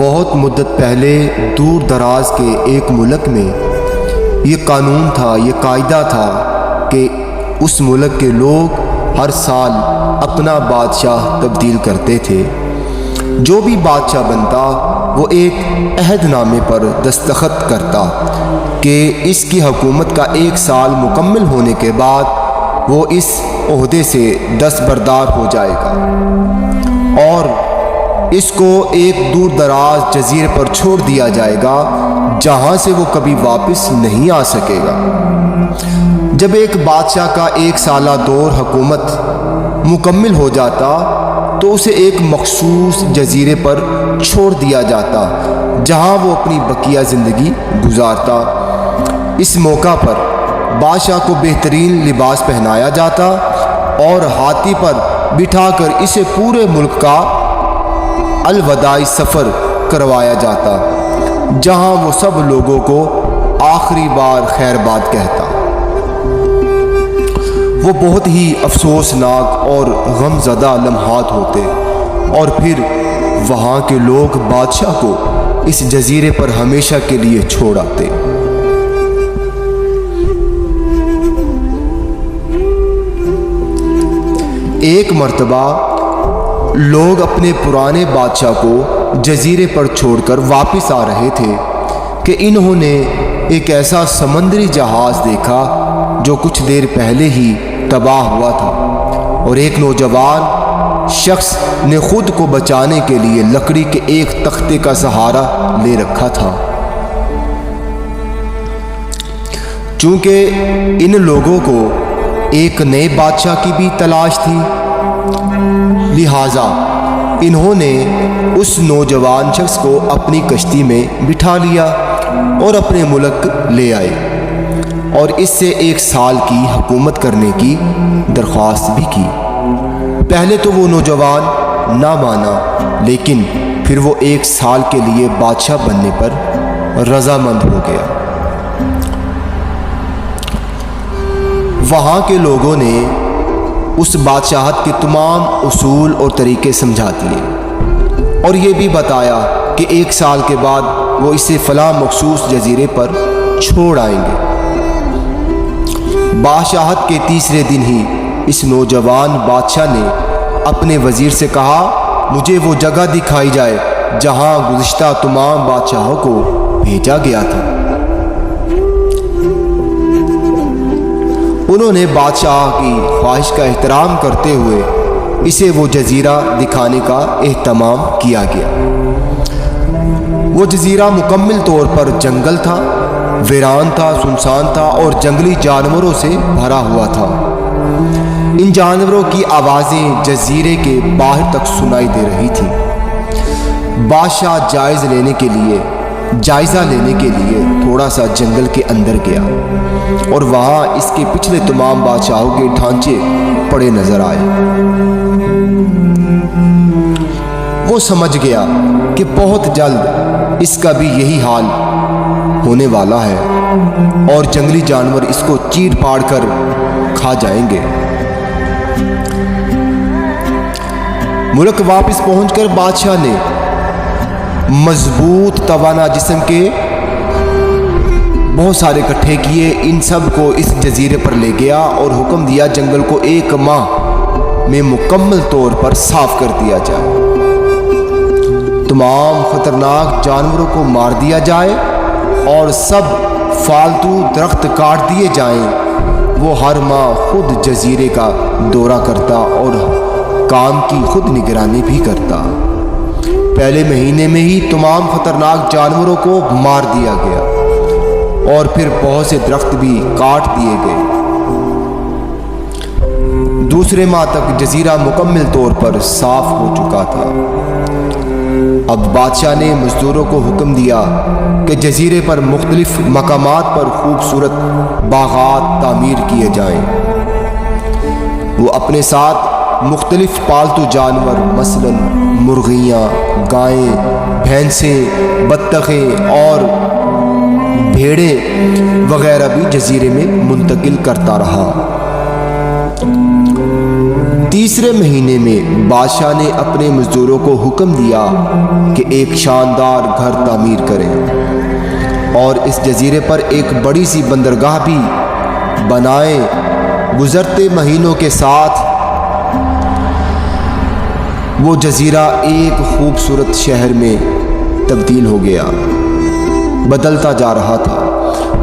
بہت مدت پہلے دور دراز کے ایک ملک میں یہ قانون تھا، یہ قاعدہ تھا کہ اس ملک کے لوگ ہر سال اپنا بادشاہ تبدیل کرتے تھے۔ جو بھی بادشاہ بنتا وہ ایک عہد نامے پر دستخط کرتا کہ اس کی حکومت کا 1 سال مکمل ہونے کے بعد وہ اس عہدے سے دستبردار ہو جائے گا اور اس کو ایک دور دراز جزیرے پر چھوڑ دیا جائے گا جہاں سے وہ کبھی واپس نہیں آ سکے گا۔ جب ایک بادشاہ کا 1 سالہ دور حکومت مکمل ہو جاتا تو اسے ایک مخصوص جزیرے پر چھوڑ دیا جاتا جہاں وہ اپنی بقیہ زندگی گزارتا۔ اس موقع پر بادشاہ کو بہترین لباس پہنایا جاتا اور ہاتھی پر بٹھا کر اسے پورے ملک کا الوداعی سفر کروایا جاتا جہاں وہ سب لوگوں کو آخری بار خیر باد کہتا۔ وہ بہت ہی افسوسناک اور غم زدہ لمحات ہوتے اور پھر وہاں کے لوگ بادشاہ کو اس جزیرے پر ہمیشہ کے لیے چھوڑ آتے۔ ایک مرتبہ لوگ اپنے پرانے بادشاہ کو جزیرے پر چھوڑ کر واپس آ رہے تھے کہ انہوں نے ایک ایسا سمندری جہاز دیکھا جو کچھ دیر پہلے ہی تباہ ہوا تھا اور ایک نوجوان شخص نے خود کو بچانے کے لیے لکڑی کے ایک تختے کا سہارا لے رکھا تھا۔ چونکہ ان لوگوں کو ایک نئے بادشاہ کی بھی تلاش تھی، لہٰذا انہوں نے اس نوجوان شخص کو اپنی کشتی میں بٹھا لیا اور اپنے ملک لے آئے اور اس سے 1 سال کی حکومت کرنے کی درخواست بھی کی۔ پہلے تو وہ نوجوان نہ مانا، لیکن پھر وہ 1 سال کے لیے بادشاہ بننے پر رضامند ہو گیا۔ وہاں کے لوگوں نے اس بادشاہت کے تمام اصول اور طریقے سمجھا دیے اور یہ بھی بتایا کہ 1 سال کے بعد وہ اسے فلاں مخصوص جزیرے پر چھوڑ آئیں گے۔ بادشاہت کے 3 دن ہی اس نوجوان بادشاہ نے اپنے وزیر سے کہا، مجھے وہ جگہ دکھائی جائے جہاں گزشتہ تمام بادشاہوں کو بھیجا گیا تھا۔ انہوں نے بادشاہ کی خواہش کا احترام کرتے ہوئے اسے وہ جزیرہ دکھانے کا اہتمام کیا گیا۔ وہ جزیرہ مکمل طور پر جنگل تھا، ویران تھا، سنسان تھا اور جنگلی جانوروں سے بھرا ہوا تھا۔ ان جانوروں کی آوازیں جزیرے کے باہر تک سنائی دے رہی تھیں۔ بادشاہ جائزہ لینے کے لیے تھوڑا سا جنگل کے اندر گیا اور وہاں اس کے پچھلے تمام بادشاہوں کے ڈھانچے پڑے نظر آئے۔ وہ سمجھ گیا کہ بہت جلد اس کا بھی یہی حال ہونے والا ہے اور جنگلی جانور اس کو چیر پاڑ کر کھا جائیں گے۔ ملک واپس پہنچ کر بادشاہ نے مضبوط توانا جسم کے بہت سارے اکٹھے کیے، ان سب کو اس جزیرے پر لے گیا اور حکم دیا جنگل کو 1 ماہ میں مکمل طور پر صاف کر دیا جائے، تمام خطرناک جانوروں کو مار دیا جائے اور سب فالتو درخت کاٹ دیے جائیں۔ وہ ہر ماہ خود جزیرے کا دورہ کرتا اور کام کی خود نگرانی بھی کرتا۔ پہلے مہینے میں ہی تمام خطرناک جانوروں کو مار دیا گیا اور پھر بہت سے درخت بھی کاٹ دیے گئے۔ دوسرے ماہ تک جزیرہ مکمل طور پر صاف ہو چکا تھا۔ اب بادشاہ نے مزدوروں کو حکم دیا کہ جزیرے پر مختلف مقامات پر خوبصورت باغات تعمیر کیے جائیں۔ وہ اپنے ساتھ مختلف پالتو جانور مثلا مرغیاں، گائیں، بھینسیں، بطخیں اور بھیڑیں وغیرہ بھی جزیرے میں منتقل کرتا رہا۔ تیسرے مہینے میں بادشاہ نے اپنے مزدوروں کو حکم دیا کہ ایک شاندار گھر تعمیر کریں اور اس جزیرے پر ایک بڑی سی بندرگاہ بھی بنائیں۔ گزرتے مہینوں کے ساتھ وہ جزیرہ ایک خوبصورت شہر میں تبدیل ہو گیا، بدلتا جا رہا تھا۔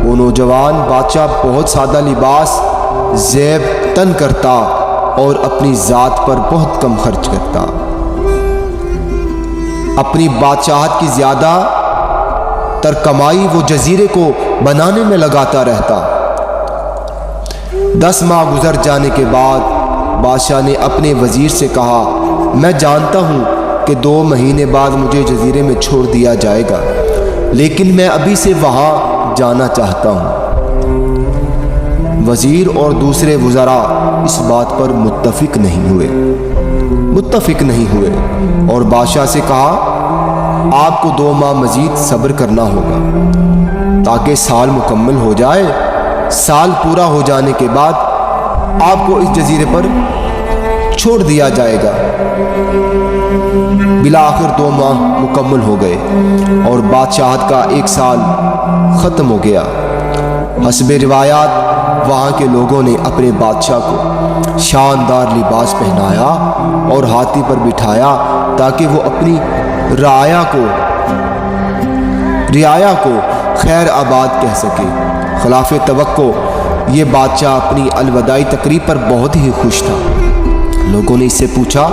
وہ نوجوان بادشاہ بہت سادہ لباس زیب تن کرتا اور اپنی ذات پر بہت کم خرچ کرتا۔ اپنی بادشاہت کی زیادہ تر کمائی وہ جزیرے کو بنانے میں لگاتا رہتا۔ 10 ماہ گزر جانے کے بعد بادشاہ نے اپنے وزیر سے کہا، میں جانتا ہوں کہ 2 مہینے بعد مجھے جزیرے میں چھوڑ دیا جائے گا، لیکن میں ابھی سے وہاں جانا چاہتا ہوں۔ وزیر اور دوسرے وزراء اس بات پر متفق نہیں ہوئے اور بادشاہ سے کہا، آپ کو 2 ماہ مزید صبر کرنا ہوگا تاکہ سال مکمل ہو جائے۔ سال پورا ہو جانے کے بعد آپ کو اس جزیرے پر چھوڑ دیا جائے گا۔ بالآخر 2 ماہ مکمل ہو گئے اور بادشاہت کا 1 سال ختم ہو گیا۔ حسب روایات وہاں کے لوگوں نے اپنے بادشاہ کو شاندار لباس پہنایا اور ہاتھی پر بٹھایا تاکہ وہ اپنی رعایا کو خیر آباد کہہ سکے۔ خلاف توقع یہ بادشاہ اپنی الوداعی تقریب پر بہت ہی خوش تھا۔ لوگوں نے اس سے پوچھا،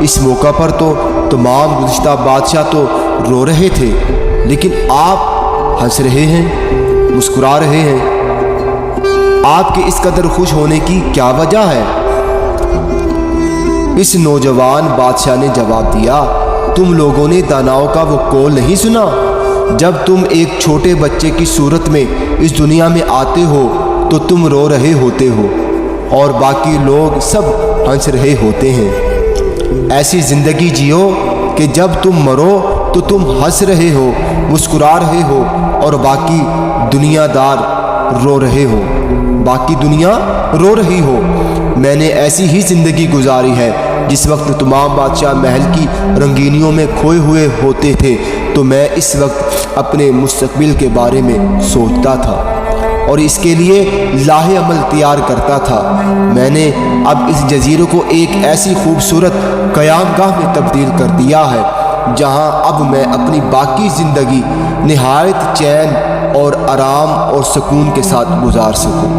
اس موقع پر تو تمام گزشتہ بادشاہ تو رو رہے تھے، لیکن آپ ہنس رہے ہیں، مسکرا رہے ہیں، آپ کے اس قدر خوش ہونے کی کیا وجہ ہے؟ اس نوجوان بادشاہ نے جواب دیا، تم لوگوں نے داناؤں کا وہ قول نہیں سنا، جب تم ایک چھوٹے بچے کی صورت میں اس دنیا میں آتے ہو تو تم رو رہے ہوتے ہو اور باقی لوگ سب ہنس رہے ہوتے ہیں۔ ایسی زندگی جیو کہ جب تم مرو تو تم ہنس رہے ہو، مسکرا رہے ہو اور باقی دنیا رو رہی ہو۔ میں نے ایسی ہی زندگی گزاری ہے۔ جس وقت تمام بادشاہ محل کی رنگینیوں میں کھوئے ہوئے ہوتے تھے تو میں اس وقت اپنے مستقبل کے بارے میں سوچتا تھا اور اس کے لیے لاہ عمل تیار کرتا تھا۔ میں نے اب اس جزیرے کو ایک ایسی خوبصورت قیام گاہ میں تبدیل کر دیا ہے جہاں اب میں اپنی باقی زندگی نہایت چین اور آرام اور سکون کے ساتھ گزار سکوں۔